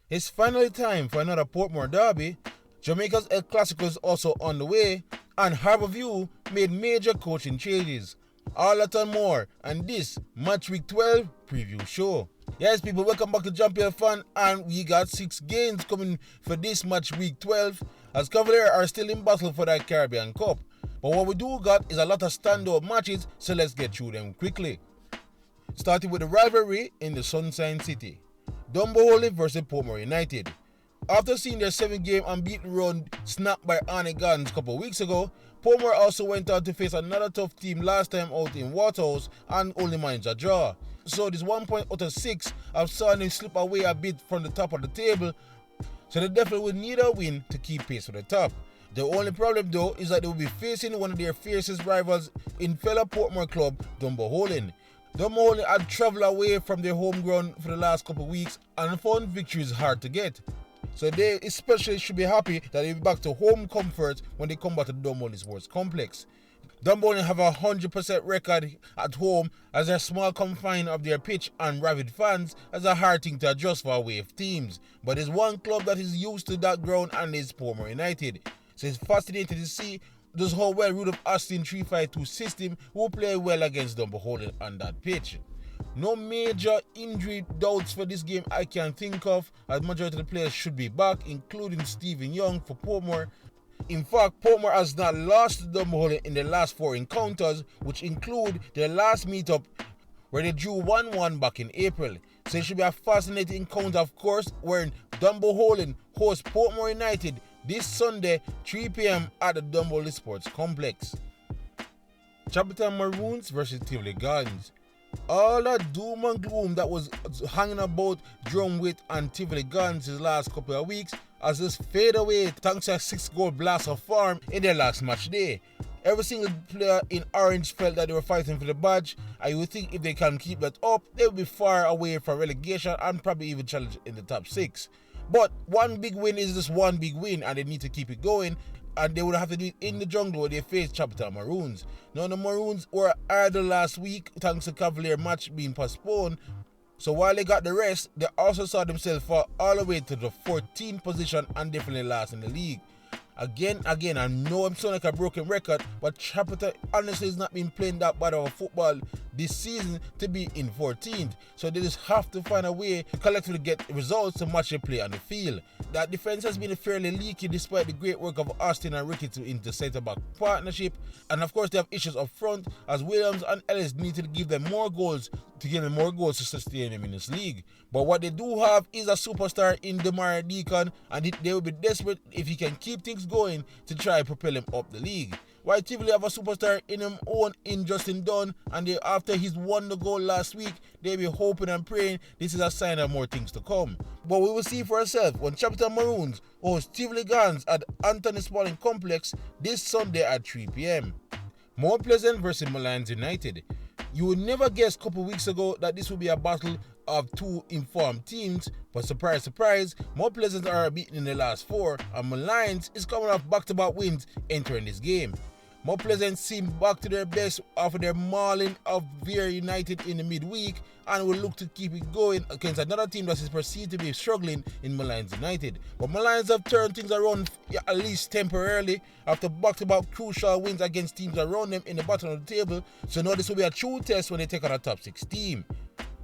It's finally time for another Portmore derby. Jamaica's El Clasico is also on the way, and Harbour made major coaching changes. All that and more, and this Match Week 12 preview show. Yes, people, welcome back to Champion Fan, and we got 6 games coming for this Match Week 12, as Cavaliers are still in battle for that Caribbean Cup. But what we do got is a lot of standout matches, so let's get through them quickly. Starting with the rivalry in the Sunshine City. Dunbeholden versus Portmore United. After seeing their 7-game unbeaten run snapped by Arnett a couple of weeks ago, Portmore also went on to face another tough team last time out in Waterhouse and only managed a draw. So this 1 point out of 6 have seen them slip away a bit from the top of the table, so they definitely will need a win to keep pace for the top. The only problem though is that they will be facing one of their fiercest rivals in fellow Portmore club, Dunbeholden. Dunbeholden had travelled away from their home ground for the last couple of weeks and found victories hard to get. So they especially should be happy that they'll be back to home comfort when they come back to the Dunbeholden Sports Complex. Dunbeholden have a 100% record at home, as their small confine of their pitch and rabid fans is a hard thing to adjust for away teams. But there's one club that is used to that ground, and it's Portmore United. So it's fascinating to see just how well Rudolph Austin 352 system will play well against Dunbeholden on that pitch. No major injury doubts for this game I can think of, as majority of the players should be back, including Stephen Young for Portmore. In fact, Portmore has not lost to Dunbeholden in their last 4 encounters, which include their last meetup where they drew 1-1 back in April. So it should be a fascinating encounter, of course, where Dunbeholden hosts Portmore United this Sunday 3 p.m. at the Dunbeholden Sports Complex. Chapelton Maroons versus Tivoli Girlz. All that doom and gloom that was hanging about Drumwit and Tivoli Girlz' last couple of weeks has just faded away thanks to a 6-goal blast of form in their last match day. Every single player in orange felt that they were fighting for the badge, and you would think if they can keep that up, they will be far away from relegation and probably even challenge in the top 6. But one big win is just one big win, and they need to keep it going, and they would have to do it in the jungle where they face Chapelton Maroons. Now the Maroons were idle last week thanks to Cavalier match being postponed, so while they got the rest, they also saw themselves fall all the way to the 14th position and definitely last in the league. Again, I know I'm sounding like a broken record, but Chapelton honestly has not been playing that bad of a football this season to be in 14th. So they just have to find a way to collectively get results to match their play on the field. That defense has been fairly leaky despite the great work of Austin and Ricky to into centre-back partnership. And of course they have issues up front, as Williams and Ellis need to give them more goals to sustain them in this league. But what they do have is a superstar in Demar Deacon, and they will be desperate if he can keep things going to try and propel him up the league. While Tivoli have a superstar in him own in Justin Dunn, and after he's won the goal last week, they'll be hoping and praying this is a sign of more things to come. But we will see for ourselves when Chapelton Maroons host Tivoli Girlz at Anthony Spalding Complex this Sunday at 3 p.m. Mount Pleasant versus Molynes United. You would never guess a couple weeks ago that this would be a battle of 2 informed teams, but surprise, surprise, Mount Pleasant are beaten in the last 4, and Molynes is coming off back-to-back wins entering this game. Mount Pleasant seem back to their best after their mauling of Vere United in the midweek, and will look to keep it going against another team that is perceived to be struggling in Molynes United. But Molynes have turned things around at least temporarily after back-to-back crucial wins against teams around them in the bottom of the table, so now this will be a true test when they take on a top 6 team.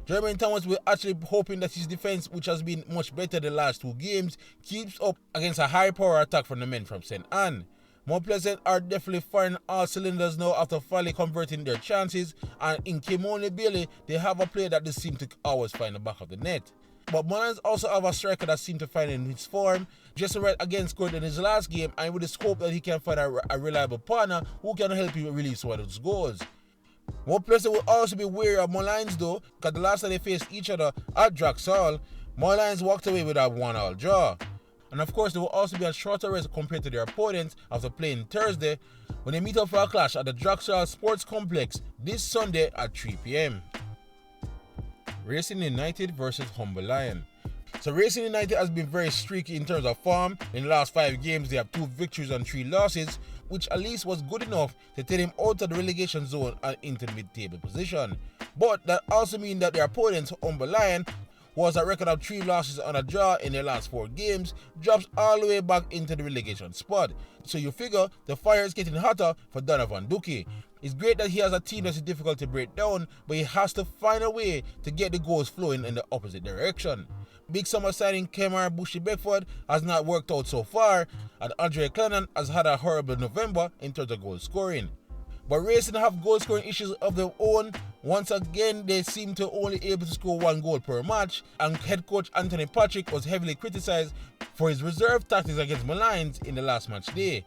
Jermaine Thomas will actually hoping that his defense, which has been much better the last 2 games, keeps up against a high-power attack from the men from St. Anne. Mount Pleasant are definitely firing all cylinders now after finally converting their chances, and in Kimoni Bailey, they have a player that they seem to always find the back of the net. But Molynes also have a striker that seems to find in his form. Jason Wright again scored in his last game, and with the hope that he can find a reliable partner who can help him release one of those goals. Mount Pleasant will also be wary of Molynes though, because the last time they faced each other at Draxall, Molynes walked away with a 1-1 draw. And of course, there will also be a shorter rest compared to their opponents after playing Thursday when they meet up for a clash at the Draxall Sports Complex this Sunday at 3 p.m. Racing United versus Humble Lion. So Racing United has been very streaky in terms of form. In the last 5 games, they have 2 victories and 3 losses, which at least was good enough to take them out of the relegation zone and into the mid-table position. But that also means that their opponents, Humble Lion, who has a record of 3 losses and a draw in their last 4 games, drops all the way back into the relegation spot. So you figure the fire is getting hotter for Donovan Duque. It's great that he has a team that's difficult to break down, but he has to find a way to get the goals flowing in the opposite direction. Big summer signing Kemar Bushy-Beckford has not worked out so far, and Andre Clennon has had a horrible November in terms of goal scoring. But Racing have goal scoring issues of their own. Once again, they seem to only able to score 1 goal per match, and head coach Anthony Patrick was heavily criticized for his reserve tactics against Molynes in the last match day.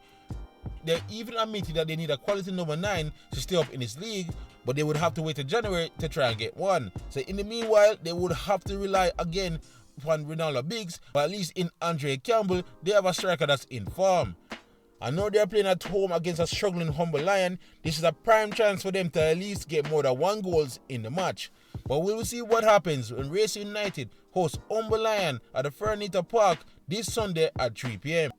They even admitted that they need a quality number 9 to stay up in this league, but they would have to wait till January to try and get one. So in the meanwhile, they would have to rely again upon Ronaldo Biggs, but at least in Andre Campbell, they have a striker that's in form. I know they're playing at home against a struggling Humble Lion. This is a prime chance for them to at least get more than 1 goal in the match. But we will see what happens when Racing United hosts Humble Lion at the Fernita Park this Sunday at 3 p.m.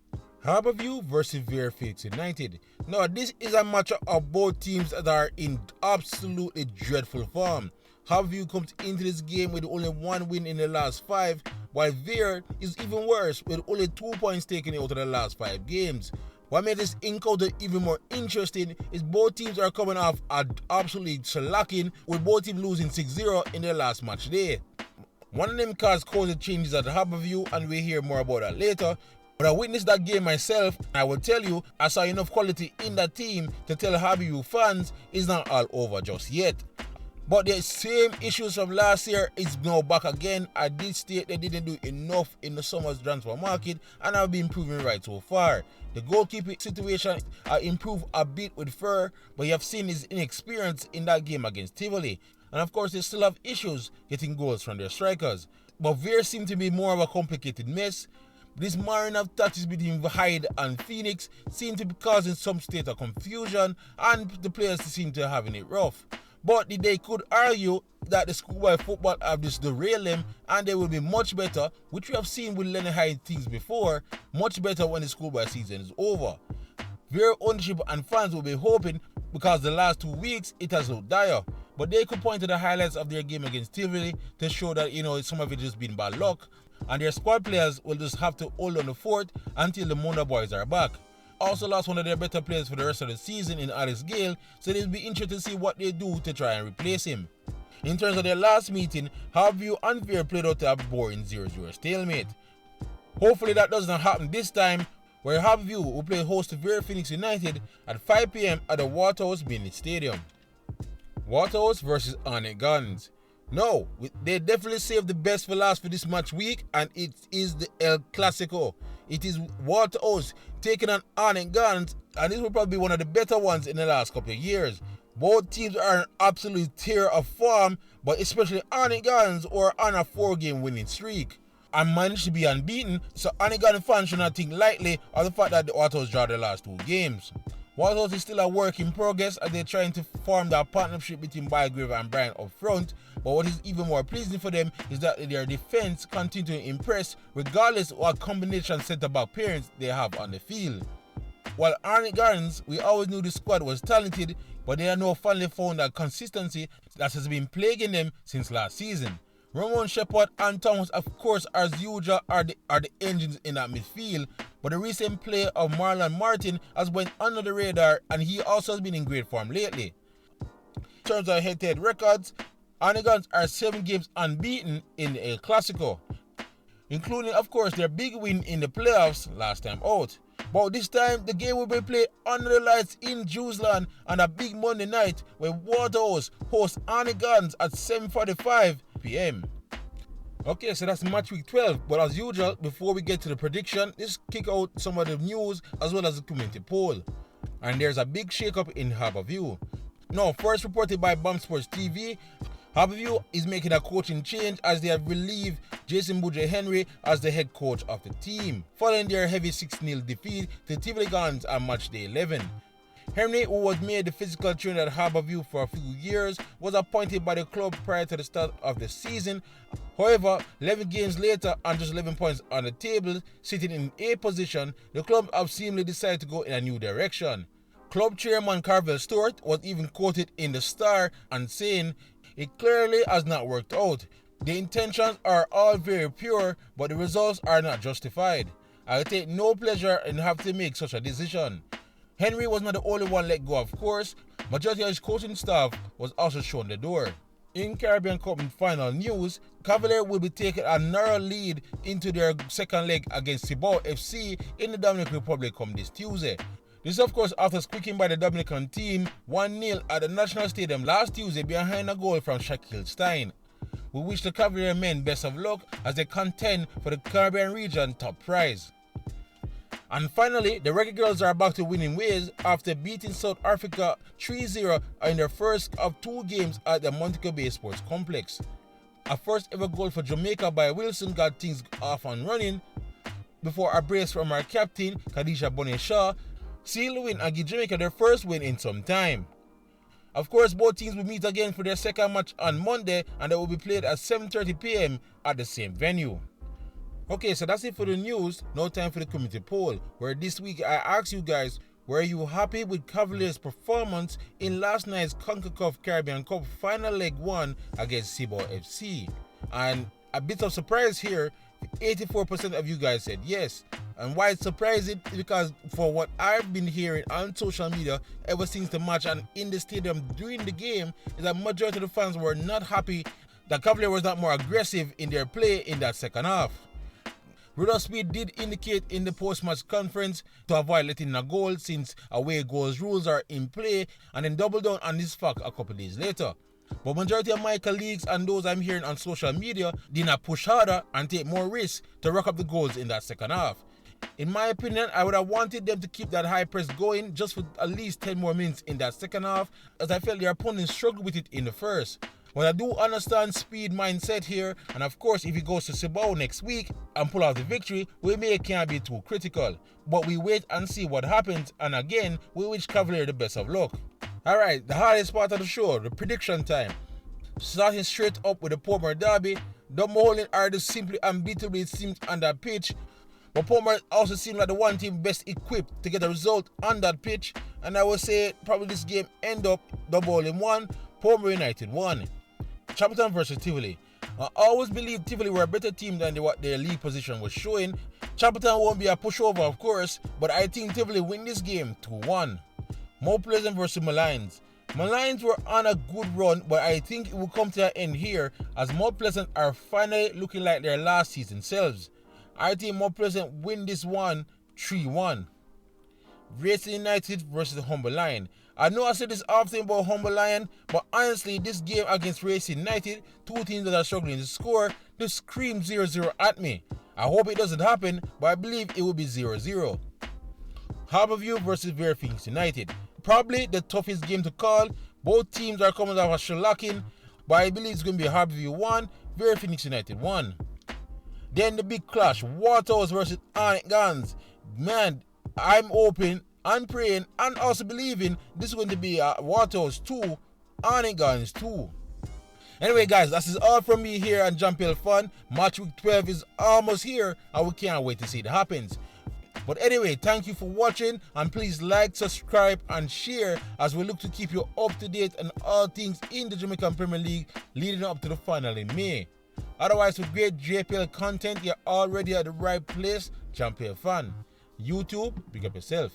Harbour versus Vere Phoenix United. Now this is a matchup of both teams that are in absolutely dreadful form. Harbour comes into this game with only 1 win in the last 5, while Vere is even worse with only 2 points taken out of the last 5 games. What made this encounter even more interesting is both teams are coming off absolutely shellacking, with both teams losing 6-0 in their last match day. One of them caused changes at Harbour, and we'll hear more about that later. But I witnessed that game myself, and I will tell you, I saw enough quality in that team to tell Harbour fans it's not all over just yet. But the same issues from last year is now back again. At this state, they didn't do enough in the summer's transfer market, and have been proven right so far. The goalkeeping situation improved a bit with Vere, but you have seen his inexperience in that game against Tivoli. And of course, they still have issues getting goals from their strikers. But Vere seemed to be more of a complicated mess. This marrying of tactics between Hyde and Phoenix seemed to be causing some state of confusion, and the players seem to having it rough. But they could argue that the schoolboy football have just derailed them, and they will be much better, which we have seen with Lenny Hyde things before, much better when the schoolboy season is over. Vere ownership and fans will be hoping, because the last 2 weeks it has looked dire. But they could point to the highlights of their game against Tivoli to show that some of it just been bad luck, and their squad players will just have to hold on the fort until the Mona boys are back. Also lost one of their better players for the rest of the season in Alex Gale, so it'll be interesting to see what they do to try and replace him. In terms of their last meeting, Harbour and Vere played out a boring 0-0 stalemate. Hopefully that doesn't happen this time, where Harbour will play host to Vere Phoenix United at 5 p.m. at the Waterhouse mini stadium. Waterhouse versus Arnett Gardens. No, they definitely saved the best for last for this match week, and it is the El Clasico. It is Waterhouse taking on Arnett Gardens, and this will probably be one of the better ones in the last couple of years. Both teams are an absolute tear of form, but especially Arnett Gardens are on a 4-game winning streak and managed to be unbeaten, so Arnett Gardens fans should not think lightly of the fact that the Waterhouse draw the last 2 games. Waterhouse is still a work in progress as they're trying to form that partnership between Bygrave and Bryan up front, but what is even more pleasing for them is that their defense continues to impress regardless of what combination centre-back pairings they have on the field. While Arnett Gardens, we always knew the squad was talented, but they have now finally found that consistency that has been plaguing them since last season. Ramon Shepherd and Thomas, of course, as usual, are the engines in that midfield, but the recent play of Marlon Martin has went under the radar, and he also has been in great form lately. In terms of head-to-head records, Arnett Gardens are 7 games unbeaten in the El Clasico, including, of course, their big win in the playoffs last time out. But this time, the game will be played under the lights in Jerusalem on a big Monday night where Waterhouse hosts Arnett Gardens at 7:45 p.m. Okay, so that's match week 12, but as usual, before we get to the prediction, let's kick out some of the news as well as the community poll. And there's a big shake-up in Harbour. Now, first reported by Bomb Sports TV, Harbour is making a coaching change as they have relieved Jason Boudre Henry as the head coach of the team, following their heavy 6-0 defeat to Tivoli Gardens on match day 11. Henry, who was made the physical trainer at Harbour for a few years, was appointed by the club prior to the start of the season. However, 11 games later and just 11 points on the table, sitting in A position, the club have seemingly decided to go in a new direction. Club chairman Carvel Stewart was even quoted in the Star and saying, "It clearly has not worked out. The intentions are all very pure, but the results are not justified. I take no pleasure in having to make such a decision. Henry was not the only one let go, of course. Majority of his coaching staff was also shown the door. In Caribbean Cup final news, Cavalier will be taking a narrow lead into their second leg against Tivoli FC in the Dominican Republic come this Tuesday. This of course after squeaking by the Dominican team 1-0 at the National Stadium last Tuesday behind a goal from Shaquille Stein. We wish the Cavalier men best of luck as they contend for the Caribbean region top prize. And finally, the Reggae Girlz are back to winning ways after beating South Africa 3-0 in their first of 2 games at the Montego Bay Sports Complex. A first ever goal for Jamaica by Wilson got things off and running before a brace from our captain, Khadija Bonet-Shaw, sealed the win and give Jamaica their first win in some time. Of course, both teams will meet again for their second match on Monday, and they will be played at 7:30 p.m. at the same venue. Okay, so that's it for the news. Now time for the community poll, where this week I asked you guys, were you happy with Cavaliers' performance in last night's CONCACAF Caribbean Cup final leg 1 against Tivoli FC? And a bit of surprise here, 84% of you guys said yes. And why it's surprising is because for what I've been hearing on social media ever since the match and in the stadium during the game, is that majority of the fans were not happy that Cavalier was not more aggressive in their play in that second half. Rudolph Speed did indicate in the post-match conference to avoid letting in a goal since away goals rules are in play, and then doubled down on this fact a couple days later. But majority of my colleagues and those I'm hearing on social media did not push harder and take more risks to rack up the goals in that second half. In my opinion, I would have wanted them to keep that high press going just for at least 10 more minutes in that second half, as I felt their opponents struggled with it in the first. But I do understand Speed mindset here, and of course if he goes to Cebu next week and pull out the victory, we can't be too critical. But we wait and see what happens, and again, we wish Cavalier the best of luck. Alright, the hardest part of the show, the prediction time. Starting straight up with the Portmore derby, Dunbeholden are the simply unbeatable it seems on that pitch, but Portmore also seems like the one team best equipped to get a result on that pitch, and I would say probably this game end up Dunbeholden 1, Portmore United 1. Chapelton versus Tivoli. I always believed Tivoli were a better team than what their league position was showing. Chapelton won't be a pushover of course, but I think Tivoli win this game 2-1. Mount Pleasant versus Molynes. Molynes were on a good run, but I think it will come to an end here as Mount Pleasant are finally looking like their last season selves. I think Mount Pleasant win this one 3-1. Racing United versus Humber Lion. I know I said this often about Humber Lion, but honestly this game against Racing United, 2 teams that are struggling to score, just scream 0-0 at me. I hope it doesn't happen, but I believe it will be 0-0. Harbour versus Vere United. Probably the toughest game to call. Both teams are coming off a shellacking, but I believe it's going to be Harbour 1, Vere United 1. Then the big clash, Waterhouse versus Arnett. Man, I'm hoping and praying and also believing this is going to be Waterhouse 2, Arnett 2. Anyway guys, that's all from me here on Jamaica Fun. Match week 12 is almost here and we can't wait to see it happens. But anyway, thank you for watching, and please like, subscribe and share as we look to keep you up to date on all things in the Jamaica Premier League leading up to the final in May. Otherwise, for great JPL content, you're already at the right place. Jamaica Fun. YouTube, big up yourself.